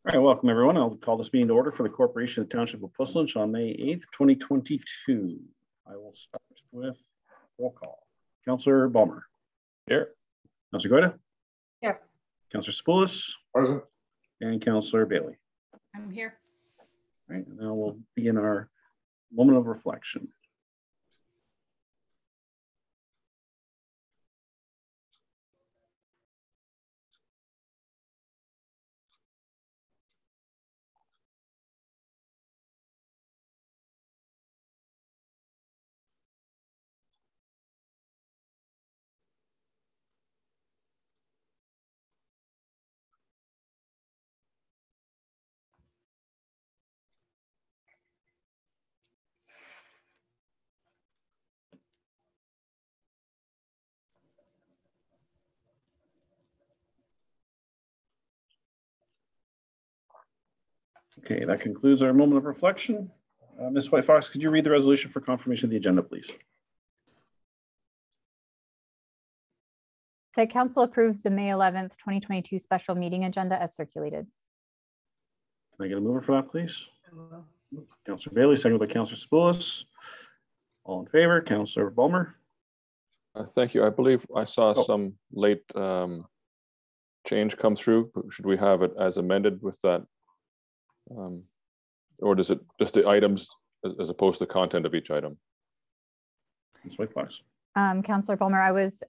All right, welcome everyone. I'll call this meeting to order for the Corporation of the Township of Puslinch on May 8th, 2022. I will start with roll call. Councillor Balmer. Here. Councillor Goyda. Here. Councillor Spoulos. Present. And Councillor Bailey. I'm here. All right, and now we'll begin our moment of reflection. Okay, that concludes our moment of reflection. Ms. White Fox, could you read the resolution for confirmation of the agenda, please? The council approves the May 11th, 2022 special meeting agenda as circulated. Can I get a mover for that, please? Councillor Bailey, seconded by Councillor Spoulos. All in favor, Councillor Balmer. Thank you. I believe I saw some late change come through. Should we have it as amended with that? Or does it just the items as opposed to the content of each item? Ms. White Fox. Councillor Balmer, I was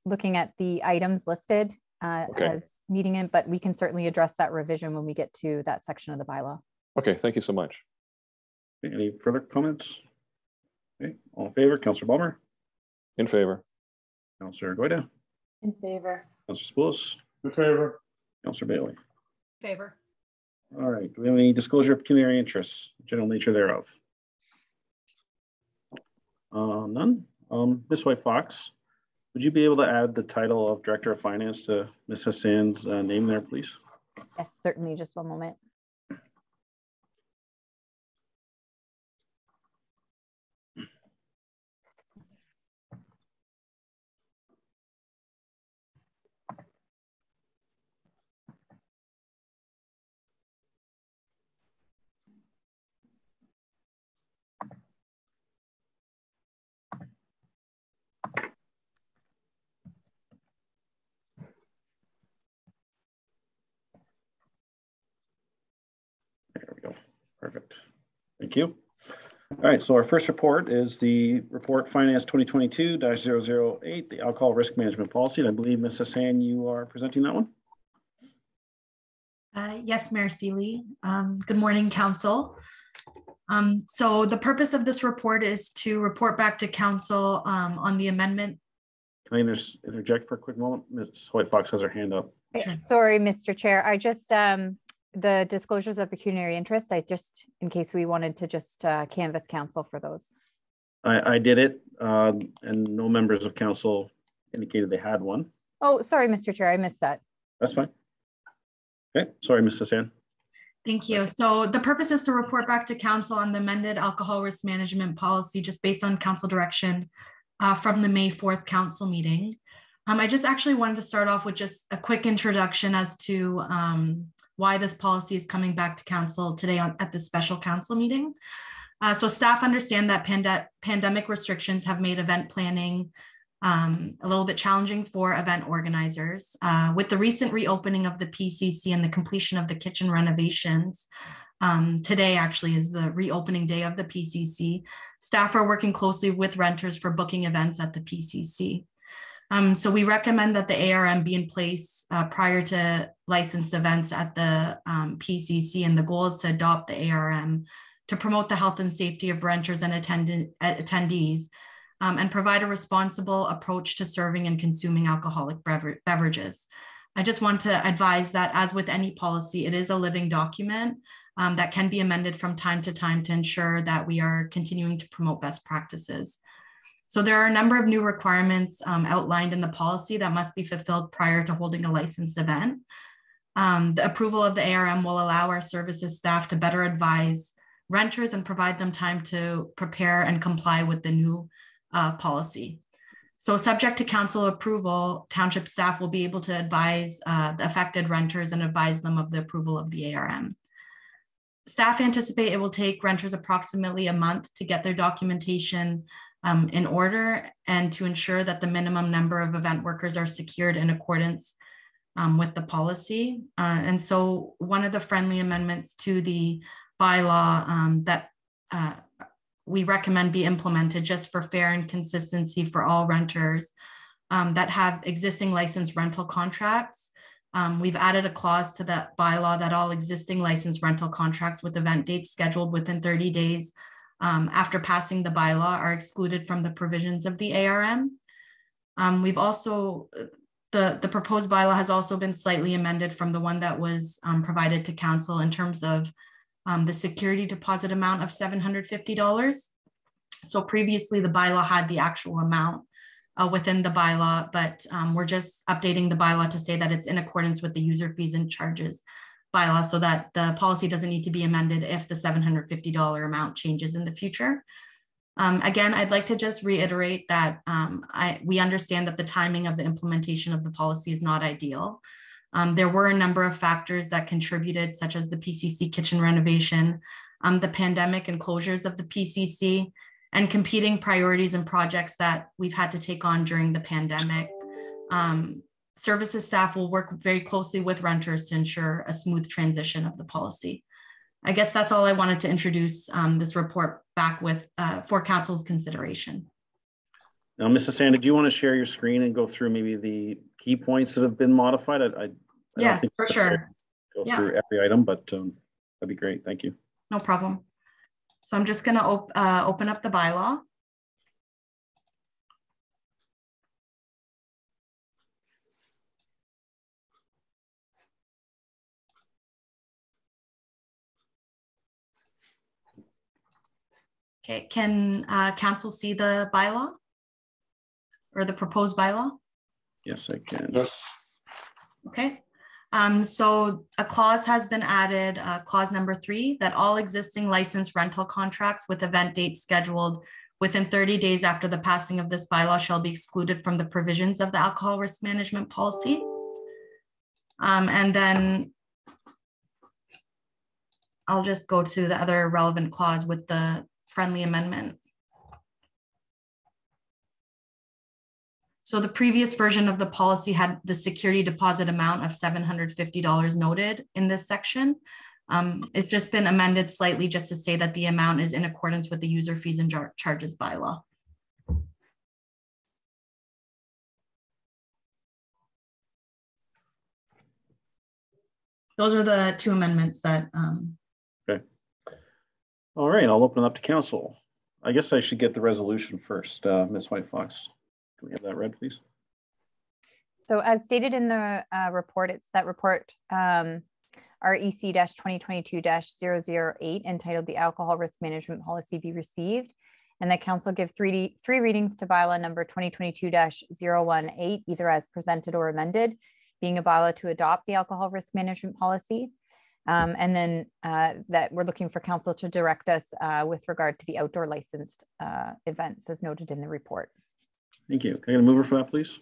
looking at the items listed as needing it, but we can certainly address that revision when we get to that section of the bylaw. Okay, thank you so much. Any further comments? Okay, all in favor, Councillor Balmer. In favor. Councillor Goyda. In favor. Councillor Spoulos. In favor. Councillor Bailey. Favor. All right, do we have any disclosure of pecuniary interests, general nature thereof? None. Ms. White Fox, would you be able to add the title of Director of Finance to Ms. Hassan's name there, please? Yes, certainly. Just one moment. There we go. Perfect. Thank you. All right, so our first report is the report Finance 2022-008, the alcohol risk management policy. And I believe, Ms. Hassan, you are presenting that one? Yes, Mayor Seeley. Good morning, Council. So the purpose of this report is to report back to Council on the amendment. Can I interject for a quick moment? Ms. White Fox has her hand up. Sure. Sorry, Mr. Chair. I just, the disclosures of pecuniary interest, in case we wanted to just canvass Council for those. I did it, and no members of Council indicated they had one. Oh, sorry, Mr. Chair. I missed that. That's fine. Okay, sorry, Ms. Hassan. Thank you. So the purpose is to report back to Council on the amended alcohol risk management policy, just based on Council direction from the May 4th Council meeting. I just actually wanted to start off with just a quick introduction as to why this policy is coming back to Council today at the special Council meeting. So staff understand that pandemic restrictions have made event planning a little bit challenging for event organizers. With the recent reopening of the PCC and the completion of the kitchen renovations, today actually is the reopening day of the PCC. Staff are working closely with renters for booking events at the PCC. So we recommend that the ARM be in place prior to licensed events at the PCC, and the goal is to adopt the ARM to promote the health and safety of renters and attendees, and provide a responsible approach to serving and consuming alcoholic beverages. I just want to advise that, as with any policy, it is a living document that can be amended from time to time to ensure that we are continuing to promote best practices. So there are a number of new requirements outlined in the policy that must be fulfilled prior to holding a licensed event. The approval of the ARM will allow our services staff to better advise renters and provide them time to prepare and comply with the new policy. So subject to council approval, township staff will be able to advise the affected renters and advise them of the approval of the ARM. Staff anticipate it will take renters approximately a month to get their documentation in order and to ensure that the minimum number of event workers are secured in accordance with the policy. And so one of the friendly amendments to the bylaw that we recommend be implemented just for fair and consistency for all renters that have existing licensed rental contracts. We've added a clause to that bylaw that all existing licensed rental contracts with event dates scheduled within 30 days after passing the bylaw are excluded from the provisions of the ARM. We've also, the proposed bylaw has also been slightly amended from the one that was provided to council in terms of the security deposit amount of $750. So previously the bylaw had the actual amount within the bylaw, but we're just updating the bylaw to say that it's in accordance with the user fees and charges bylaw so that the policy doesn't need to be amended if the $750 amount changes in the future. Again, I'd like to just reiterate that we understand that the timing of the implementation of the policy is not ideal. There were a number of factors that contributed, such as the PCC kitchen renovation, the pandemic and closures of the PCC, and competing priorities and projects that we've had to take on during the pandemic. Services staff will work very closely with renters to ensure a smooth transition of the policy. I guess that's all I wanted to introduce this report back with for council's consideration. Now, Mrs. Sand, did you want to share your screen and go through maybe the key points that have been modified? I Yes, for sure. Go through every item, but that'd be great. Thank you. No problem. So I'm just going to open up the bylaw. Okay, can council see the bylaw or the proposed bylaw? Yes, I can. Okay. So a clause has been added, clause number 3, that all existing licensed rental contracts with event dates scheduled within 30 days after the passing of this bylaw shall be excluded from the provisions of the alcohol risk management policy. And then I'll just go to the other relevant clause with the friendly amendment. So the previous version of the policy had the security deposit amount of $750 noted in this section. It's just been amended slightly just to say that the amount is in accordance with the user fees and charges bylaw. Those are the 2 amendments that. Okay. All right, I'll open it up to council. I guess I should get the resolution first, Ms. White Fox. Can we have that read, please? So as stated in the report, it's that report REC-2022-008 entitled the Alcohol Risk Management Policy be received, and that council give three readings to bylaw number 2022-018, either as presented or amended, being a bylaw to adopt the alcohol risk management policy. And then that we're looking for council to direct us with regard to the outdoor licensed events as noted in the report. Thank you. Can I get a mover for that, please?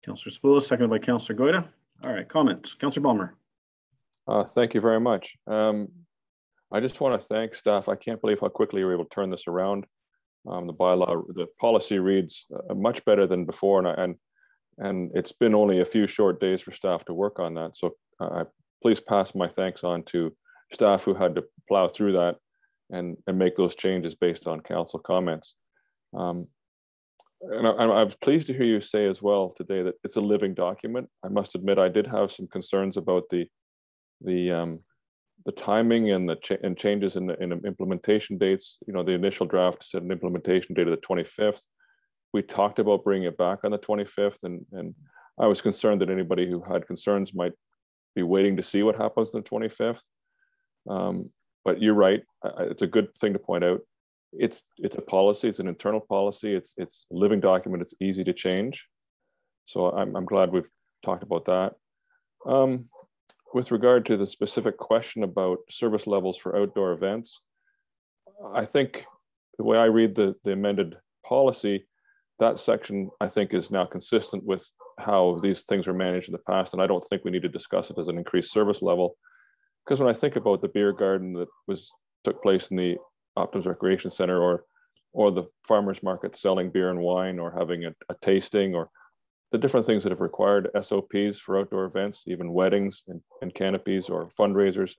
Councillor Spoulos, seconded by Councillor Goyda. All right, comments. Councillor Balmer. Thank you very much. I just want to thank staff. I can't believe how quickly you were able to turn this around. The bylaw, the policy reads much better than before, and it's been only a few short days for staff to work on that. So please pass my thanks on to staff who had to plow through that and make those changes based on council comments. And I was pleased to hear you say as well today that it's a living document. I must admit I did have some concerns about the timing and the changes in the implementation dates. You know, the initial draft said an implementation date of the 25th. We talked about bringing it back on the 25th, and I was concerned that anybody who had concerns might be waiting to see what happens on the 25th. But you're right. It's a good thing to point out. It's a policy. It's an internal policy. It's a living document. It's easy to change. So I'm glad we've talked about that. With regard to the specific question about service levels for outdoor events, I think the way I read the amended policy, that section, I think, is now consistent with how these things were managed in the past. And I don't think we need to discuss it as an increased service level. Because when I think about the beer garden that took place in the Optimus Recreation Center, or the farmers market selling beer and wine, or having a tasting, or the different things that have required SOPs for outdoor events, even weddings and canopies or fundraisers,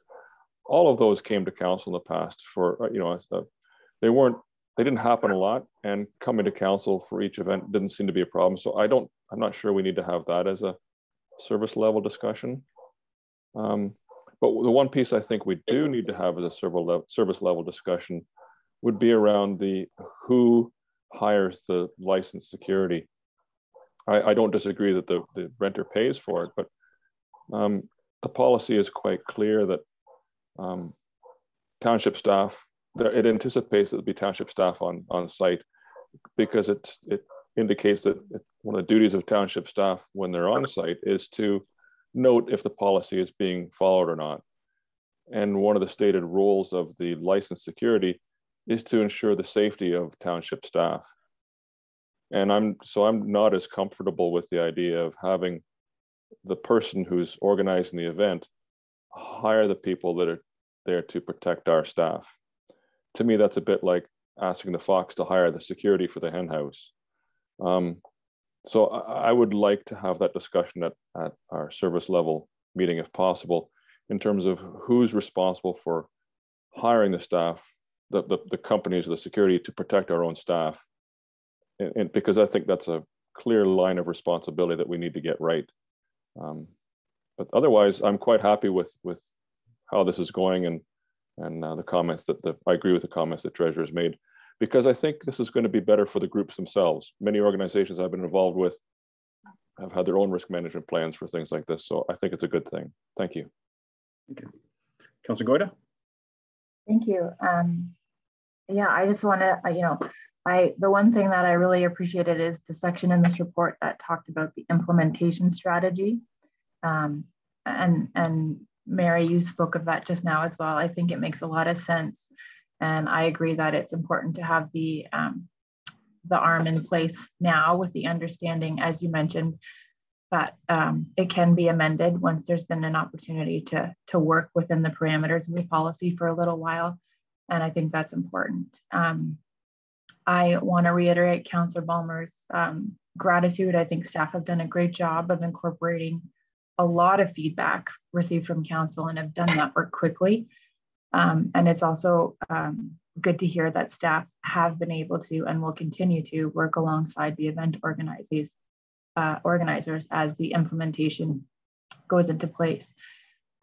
all of those came to council in the past for, they didn't happen a lot, and coming to council for each event didn't seem to be a problem. So I'm not sure we need to have that as a service level discussion. But the one piece I think we do need to have as a service level discussion would be around who hires the licensed security. I don't disagree that the renter pays for it, but the policy is quite clear that township staff, it anticipates that there'll be township staff on site, because it indicates that one of the duties of township staff when they're on site is to note if the policy is being followed or not. And one of the stated roles of the licensed security is to ensure the safety of township staff. And I'm not as comfortable with the idea of having the person who's organizing the event hire the people that are there to protect our staff. To me, that's a bit like asking the fox to hire the security for the hen house. So I would like to have that discussion at our service level meeting, if possible, in terms of who's responsible for hiring the staff, the companies, the security, to protect our own staff. And because I think that's a clear line of responsibility that we need to get right. But otherwise, I'm quite happy with how this is going, and the comments I agree with the comments that Treasurer has made, because I think this is going to be better for the groups themselves. Many organizations I've been involved with have had their own risk management plans for things like this. So I think it's a good thing. Thank you. Okay. Councilor Goyda. Thank you. Yeah, I just want to, the one thing that I really appreciated is the section in this report that talked about the implementation strategy. And Mary, you spoke of that just now as well. I think it makes a lot of sense. And I agree that it's important to have the arm in place now, with the understanding, as you mentioned, that it can be amended once there's been an opportunity to work within the parameters of the policy for a little while. And I think that's important. I want to reiterate Councillor Balmer's gratitude. I think staff have done a great job of incorporating a lot of feedback received from council and have done that work quickly. And it's also good to hear that staff have been able to and will continue to work alongside the event organizers as the implementation goes into place.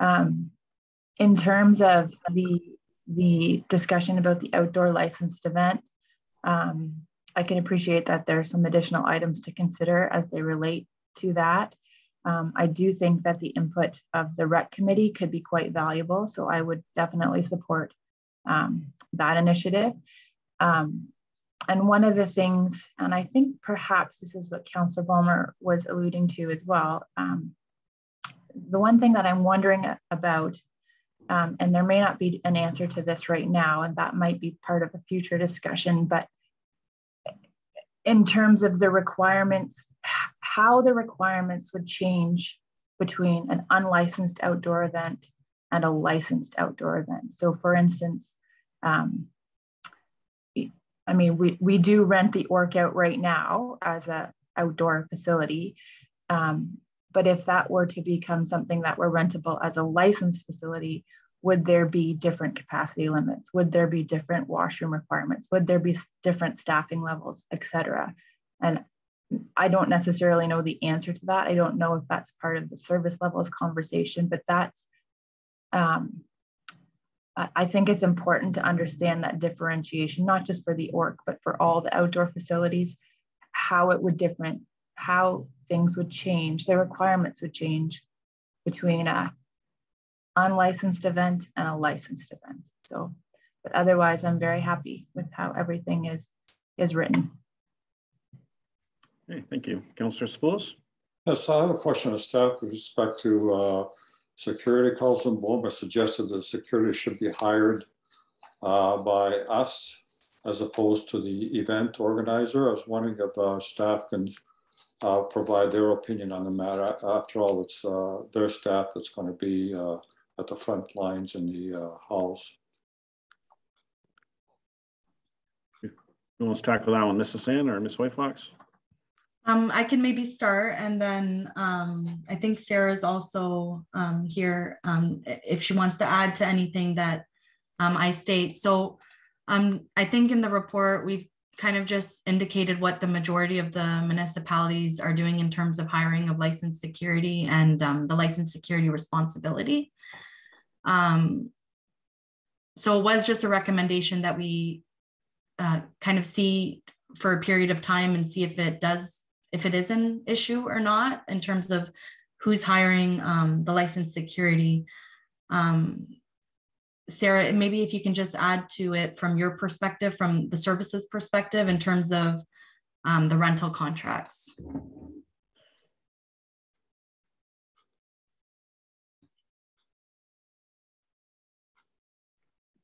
In terms of the discussion about the outdoor licensed event, I can appreciate that there are some additional items to consider as they relate to that. I do think that the input of the rec committee could be quite valuable, so I would definitely support that initiative. And one of the things, and I think perhaps this is what Councillor Balmer was alluding to as well, the one thing that I'm wondering about, and there may not be an answer to this right now, and that might be part of a future discussion, but in terms of the requirements, how the requirements would change between an unlicensed outdoor event and a licensed outdoor event. So for instance, I mean, we do rent the Orc out right now as an outdoor facility, but if that were to become something that were rentable as a licensed facility, would there be different capacity limits? Would there be different washroom requirements? Would there be different staffing levels, et cetera? And I don't necessarily know the answer to that. I don't know if that's part of the service levels conversation, but that's, I think it's important to understand that differentiation, not just for the Orc, but for all the outdoor facilities, how it would how things would change, the requirements would change between a unlicensed event and a licensed event. So, but otherwise, I'm very happy with how everything is written. Okay, thank you. Councillor Spoulos. Yes, I have a question of staff with respect to security. Councilor Balmer suggested that security should be hired by us as opposed to the event organizer. I was wondering if staff can provide their opinion on the matter. After all, it's their staff that's going to be at the front lines in the halls. Who wants to tackle that one, Ms. Hassan or Ms. Whitefox? I can maybe start, and then I think Sarah's also here if she wants to add to anything that I state. So I think in the report, we've kind of just indicated what the majority of the municipalities are doing in terms of hiring of licensed security and the licensed security responsibility. So it was just a recommendation that we kind of see for a period of time and see if it is an issue or not in terms of who's hiring the licensed security. Sarah, maybe if you can just add to it from your perspective, from the services perspective in terms of the rental contracts.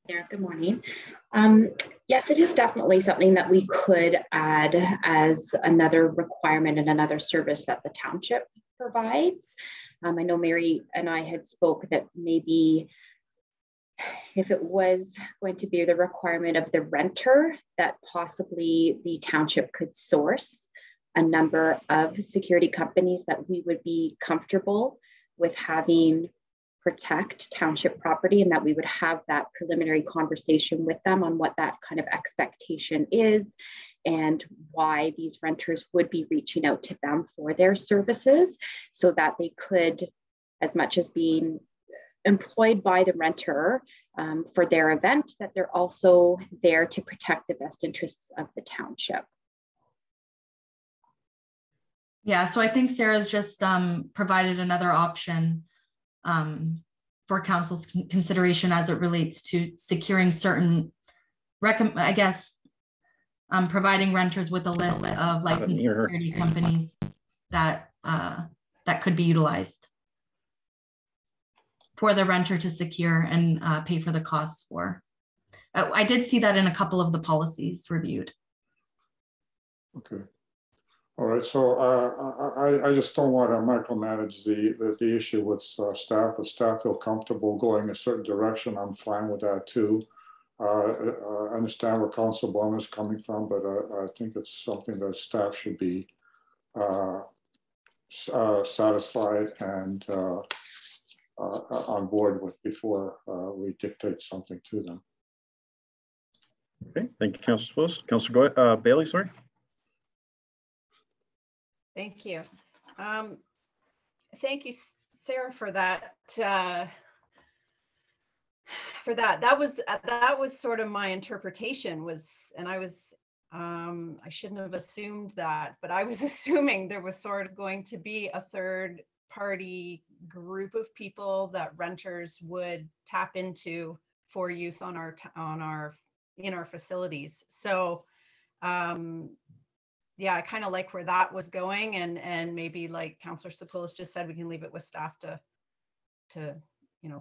There, good morning. Yes, it is definitely something that we could add as another requirement and another service that the township provides. I know Mary and I had spoke that maybe if it was going to be the requirement of the renter, that possibly the township could source a number of security companies that we would be comfortable with having protect township property, and that we would have that preliminary conversation with them on what that kind of expectation is and why these renters would be reaching out to them for their services, so that they could, as much as being employed by the renter for their event, that they're also there to protect the best interests of the township. Yeah, so I think Sarah's just provided another option for council's consideration as it relates to securing certain, I guess, providing renters with a list of licensed security companies that that could be utilized for the renter to secure and pay for the costs for. I did see that in a couple of the policies reviewed. Okay. All right, so I just don't want to micromanage the issue with staff. If staff feel comfortable going a certain direction, I'm fine with that too. I understand where Council Bowman is coming from, but I think it's something that staff should be satisfied and on board with before we dictate something to them. Okay, thank you, Councilor Spose. Councilor Bailey, sorry. Thank you. Thank you, Sarah, for that. That was sort of my interpretation and I was, I shouldn't have assumed that, but I was assuming there was sort of going to be a third party group of people that renters would tap into for use in our facilities. So, yeah, I kind of like where that was going, and maybe like Councillor Sapoulis just said, we can leave it with staff to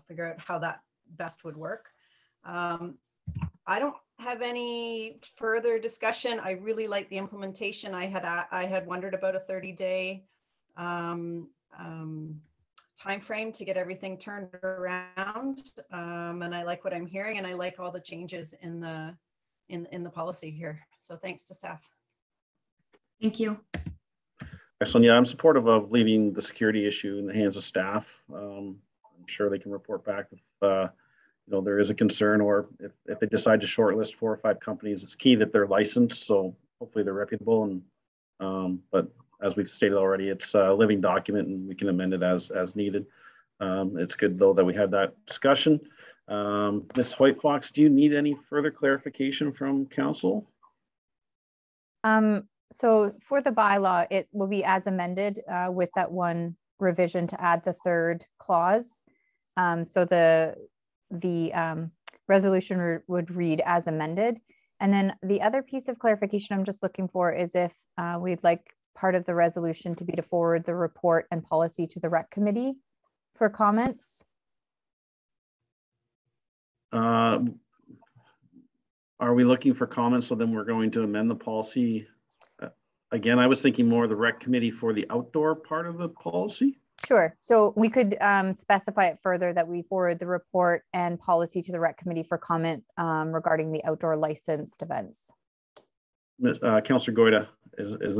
figure out how that best would work. I don't have any further discussion. I really like the implementation. I had wondered about a 30-day time frame to get everything turned around, and I like what I'm hearing, and I like all the changes in the policy here. So thanks to staff. Thank you. Excellent. Yeah, I'm supportive of leaving the security issue in the hands of staff. I'm sure they can report back if there is a concern, or if they decide to shortlist 4 or 5 companies. It's key that they're licensed, so hopefully they're reputable. And but as we've stated already, it's a living document, and we can amend it as needed. It's good though that we had that discussion. Ms. Whitefox, do you need any further clarification from council? So for the bylaw, it will be as amended with that one revision to add the 3rd clause. So the resolution would read as amended. And then the other piece of clarification I'm just looking for is if we'd like part of the resolution to be to forward the report and policy to the rec committee for comments. are we looking for comments? So then we're going to amend the policy. Again, I was thinking more of the rec committee for the outdoor part of the policy. Sure. So we could specify it further that we forward the report and policy to the rec committee for comment regarding the outdoor licensed events. Councillor Goyda,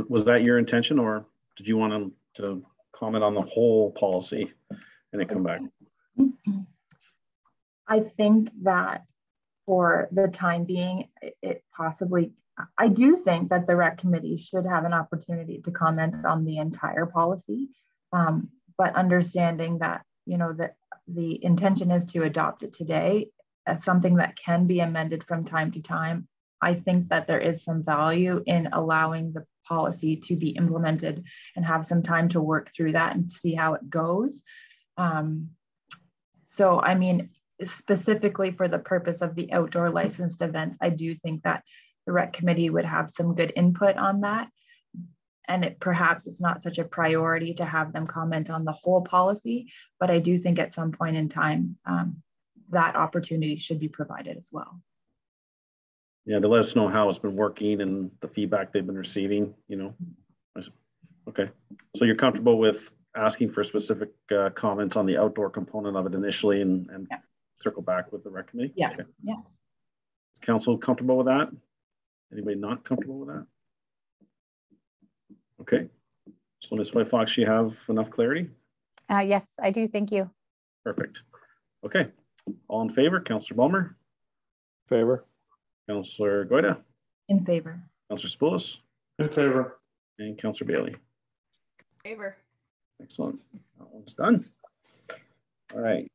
was that your intention, or did you want to comment on the whole policy and then come back? I think that for the time being, I do think that the rec committee should have an opportunity to comment on the entire policy, but understanding that, you know, that the intention is to adopt it today as something that can be amended from time to time. I think that there is some value in allowing the policy to be implemented and have some time to work through that and see how it goes. So, I mean, specifically for the purpose of the outdoor licensed events, I do think that the rec committee would have some good input on that. And perhaps it's not such a priority to have them comment on the whole policy, but I do think at some point in time, that opportunity should be provided as well. Yeah, to let us know how it's been working and the feedback they've been receiving, you know. Okay, so you're comfortable with asking for specific comments on the outdoor component of it initially and yeah, circle back with the rec committee? Yeah, okay. Yeah. Is council comfortable with that? Anybody not comfortable with that? Okay, so Ms. Whitefox, you have enough clarity? Yes, I do. Thank you. Perfect. Okay, all in favor? Councillor Bulmer? Favor. Councillor Goyda? In favor. Councillor Spoulos? In favor. And Councillor Bailey? Favor. Excellent. That one's done. All right.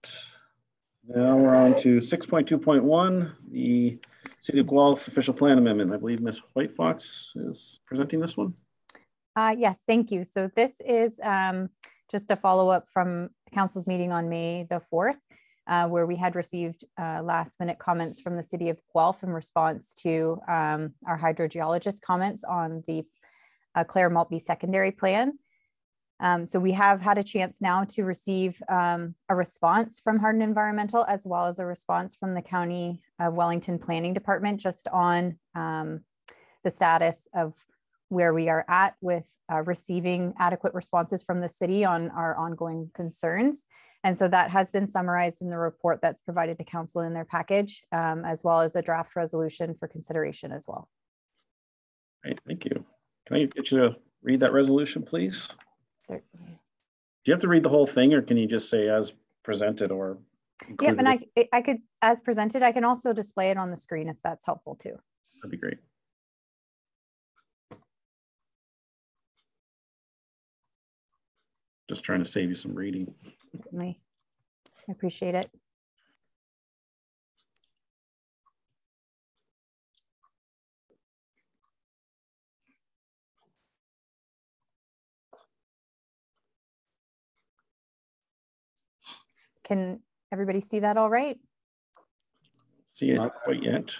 Now we're on to 6.2.1, the City of Guelph Official Plan Amendment. I believe Ms. Whitefox is presenting this one. Yes, thank you. So this is just a follow-up from the council's meeting on May the 4th, where we had received last-minute comments from the City of Guelph in response to our hydrogeologist comments on the Clare Maltby secondary plan. So we have had a chance now to receive a response from Hardin Environmental, as well as a response from the County of Wellington Planning Department, just on the status of where we are at with receiving adequate responses from the city on our ongoing concerns. And so that has been summarized in the report that's provided to council in their package, as well as a draft resolution for consideration as well. Great, thank you. Can I get you to read that resolution, please? Certainly. Do you have to read the whole thing, or can you just say as presented or? Yeah, and I could, as presented, I can also display it on the screen if that's helpful too. That'd be great. Just trying to save you some reading. Certainly. I appreciate it. Can everybody see that all right? See it quite yet.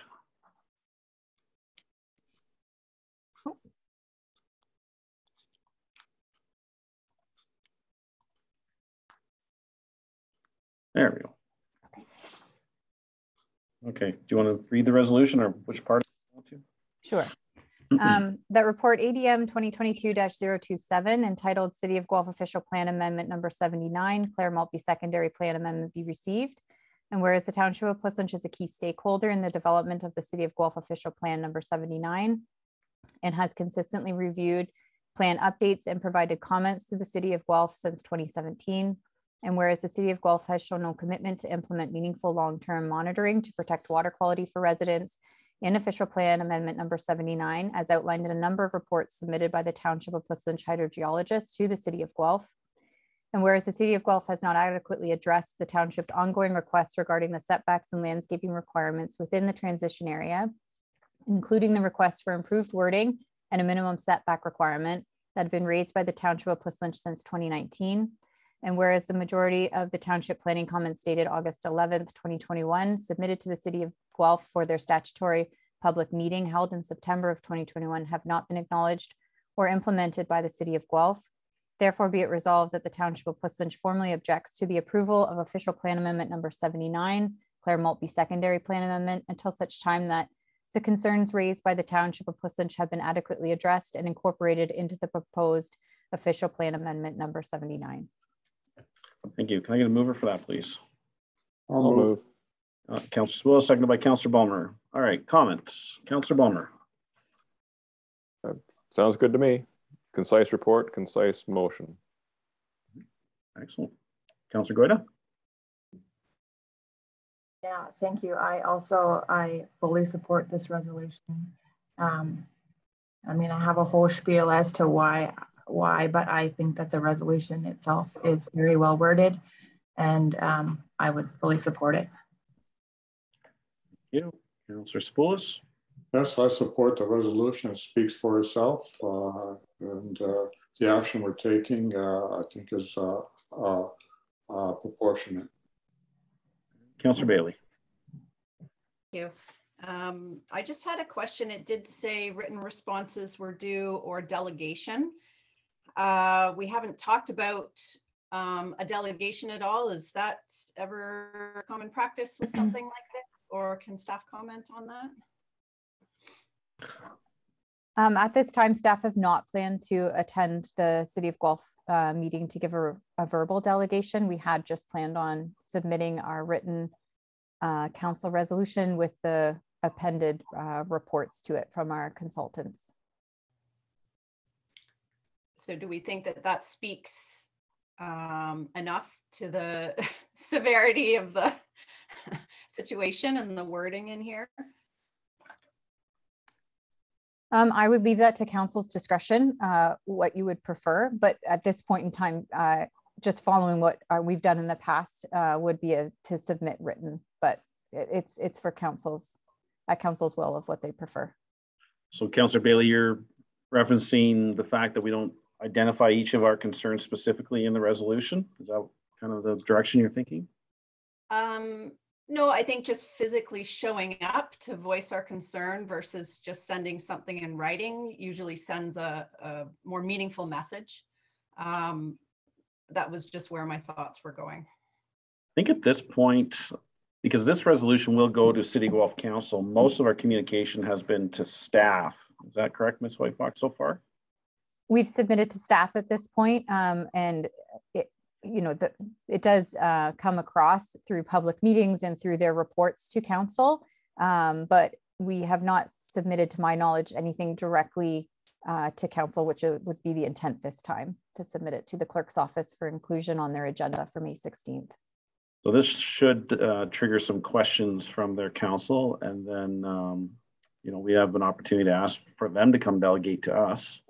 There we go. Okay, do you want to read the resolution, or which part do you want to? Sure. That report ADM 2022-027 entitled City of Guelph Official Plan Amendment number 79, Clare Maltby Secondary Plan Amendment be received. And whereas the Township of Plissonch is a key stakeholder in the development of the City of Guelph Official Plan number 79 and has consistently reviewed plan updates and provided comments to the City of Guelph since 2017. And whereas the City of Guelph has shown no commitment to implement meaningful long-term monitoring to protect water quality for residents in Official Plan Amendment number 79, as outlined in a number of reports submitted by the Township of Plissonch hydrogeologists to the City of Guelph. And whereas the City of Guelph has not adequately addressed the Township's ongoing requests regarding the setbacks and landscaping requirements within the transition area, including the request for improved wording and a minimum setback requirement that have been raised by the Township of Plissonch since 2019. And whereas the majority of the township planning comments dated August 11th, 2021, submitted to the City of Guelph for their statutory public meeting held in September of 2021 have not been acknowledged or implemented by the City of Guelph. Therefore, be it resolved that the Township of Plissonch formally objects to the approval of Official Plan Amendment number 79, Clare Maltby Secondary Plan Amendment, until such time that The concerns raised by the Township of Puslinch have been adequately addressed and incorporated into the proposed official plan amendment number 79. Thank you. Can I get a mover for that, please? I'll move. Councillor Spulis, seconded by Councillor Balmer. All right, comments. Councillor Balmer. Sounds good to me. Concise report, concise motion. Excellent. Councillor Goyda. Yeah, thank you. I fully support this resolution. I mean, I have a whole spiel as to why, but I think that the resolution itself is very well worded, and I would fully support it. Thank you. Councillor Spulis. Yes, I support the resolution. It speaks for itself, and the action we're taking, I think, is proportionate. Councillor Bailey. Thank you. I just had a question. It did say written responses were due or delegation. We haven't talked about a delegation at all. Is that ever common practice with something like this, or can staff comment on that? At this time, staff have not planned to attend the City of Guelph meeting to give a verbal delegation. We had just planned on submitting our written council resolution with the appended reports to it from our consultants. So do we think that that speaks enough to the severity of the situation and the wording in here? I would leave that to council's discretion, what you would prefer, but at this point in time, just following what we've done in the past would be to submit written, but it's for council's will of what they prefer. So Councillor Bailey, you're referencing the fact that we don't identify each of our concerns specifically in the resolution. Is that kind of the direction you're thinking? No, I think just physically showing up to voice our concern versus just sending something in writing usually sends a more meaningful message. That was just where my thoughts were going. I think at this point, because this resolution will go to City Guelph Council, most of our communication has been to staff. Is that correct, Ms. Whitefox, so far? We've submitted to staff at this point, and it does come across through public meetings and through their reports to council, but we have not submitted, to my knowledge, anything directly to council, which would be the intent this time, to submit it to the clerk's office for inclusion on their agenda for May 16th. So this should trigger some questions from their council, and then we have an opportunity to ask for them to come delegate to us,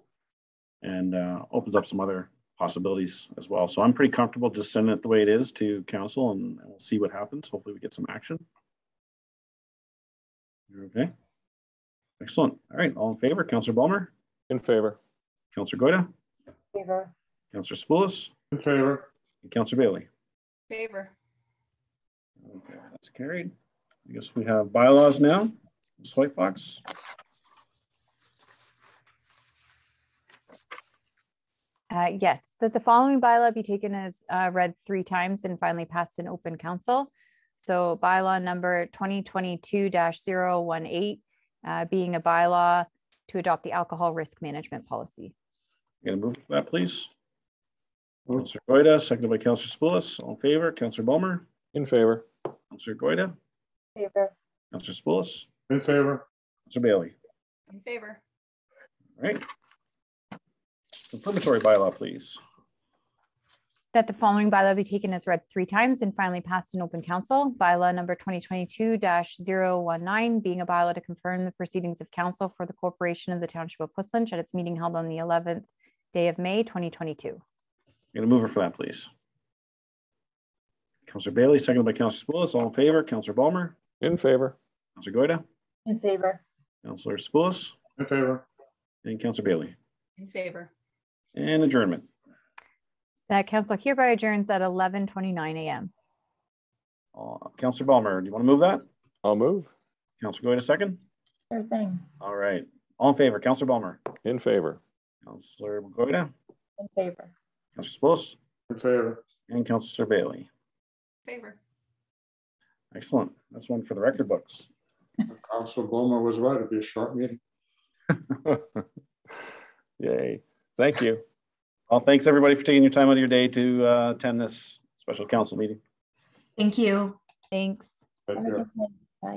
and opens up some other possibilities as well. So I'm pretty comfortable just sending it the way it is to council, and we'll see what happens. Hopefully we get some action. Okay. Excellent. All right. All in favor? Councillor Balmer? In favor. Councillor Goyda? In favor. Councillor Spulis? In favor. And Councillor Bailey? Favor. Okay, that's carried. I guess we have bylaws now. Ms. Whitefox? Yes, that the following bylaw be taken as read 3 times and finally passed in open council. So bylaw number 2022-018 being a bylaw to adopt the alcohol risk management policy. You gonna move that, please? Councillor Goyda, seconded by Councillor Spulis. All in favor? Councillor Balmer? In favor. Councillor Goyda? Favor. Councillor Spulis? In favor. Councillor Bailey? In favor. All right. Confirmatory bylaw, please. That the following bylaw be taken as read 3 times and finally passed in open council. Bylaw number 2022-019 being a bylaw to confirm the proceedings of council for the corporation of the Township of Puslinch at its meeting held on the 11th day of May 2022. You're gonna move her for that, please. Councillor Bailey, seconded by Councillor Spulis. All in favor? Councillor Balmer? In favor. Councillor Goyda? In favor. Councillor Spulis? In favor. And Councillor Bailey? In favor. And adjournment. That council hereby adjourns at 11:29 a.m. Councillor Balmer, do you want to move that? I'll move. Councillor Goyda, second? Sure thing. All right. All in favor? Councillor Balmer? In favor. Councillor Goyda? In favor. Councillor Spulis? In favor. And Councillor Bailey? Favor. Excellent. That's one for the record books. Councilor Bowman was right. It'd be a short meeting. Yay. Thank you. Well, thanks everybody for taking your time out of your day to attend this special council meeting. Thank you. Thanks. Right Have a there. good night.